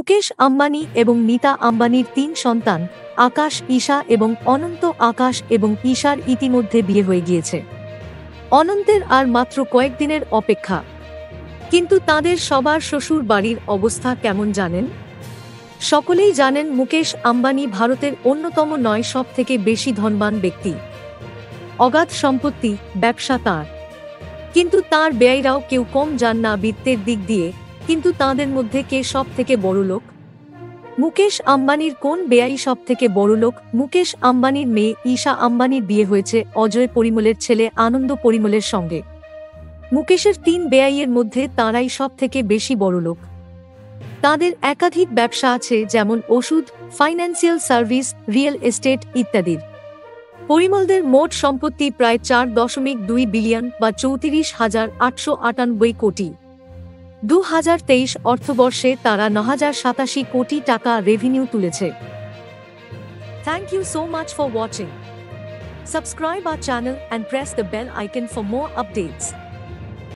মুকেশ আম্বানি এবং নীতা আম্বানির ৩ সন্তান আকাশ, ঈশা এবং অনন্ত। আকাশ এবং ঈশার ইতিমধ্যে বিয়ে হয়ে গিয়েছে। অনন্তের আর মাত্র কয়েকদিনের অপেক্ষা। কিন্তু তাদের সবার শ্বশুর বাড়ির অবস্থা কেমন জানেন? সকলেই জানেন মুকেশ আম্বানি ভারতের অন্যতম ৯ সবথেকে বেশি ধনবান ব্যক্তি। অগাধ সম্পত্তি, ব্যবসা তাঁর। কিন্তু তাঁর ব্যয়রাও কেউ কম যান না বিত্তের দিক দিয়ে। কিন্তু তাঁদের মধ্যে কে সব থেকে বড়লোক? মুকেশ আম্বানির কোন ব্যয়ই সব থেকে বড়লোক? মুকেশ আম্বানির মেয়ে ঈশা আম্বানির বিয়ে হয়েছে অজয় পরিমলের ছেলে আনন্দ পরিমলের সঙ্গে। মুকেশের ৩ ব্যয়ের মধ্যে তাঁরাই সব থেকে বেশি বড়লোক। তাঁদের একাধিক ব্যবসা আছে, যেমন ওষুধ, ফাইন্যান্সিয়াল সার্ভিস, রিয়েল এস্টেট ইত্যাদির। পরিমলদের মোট সম্পত্তি প্রায় ৪.২ বিলিয়ন বা ৩৪,৮৯৮ কোটি। ২০২৩ অর্থবর্ষে তারা ৯,০৮৭ কোটি টাকা রেভিনিউ তুলেছে। Thank you so much for watching. Subscribe our channel and press the bell icon for more updates.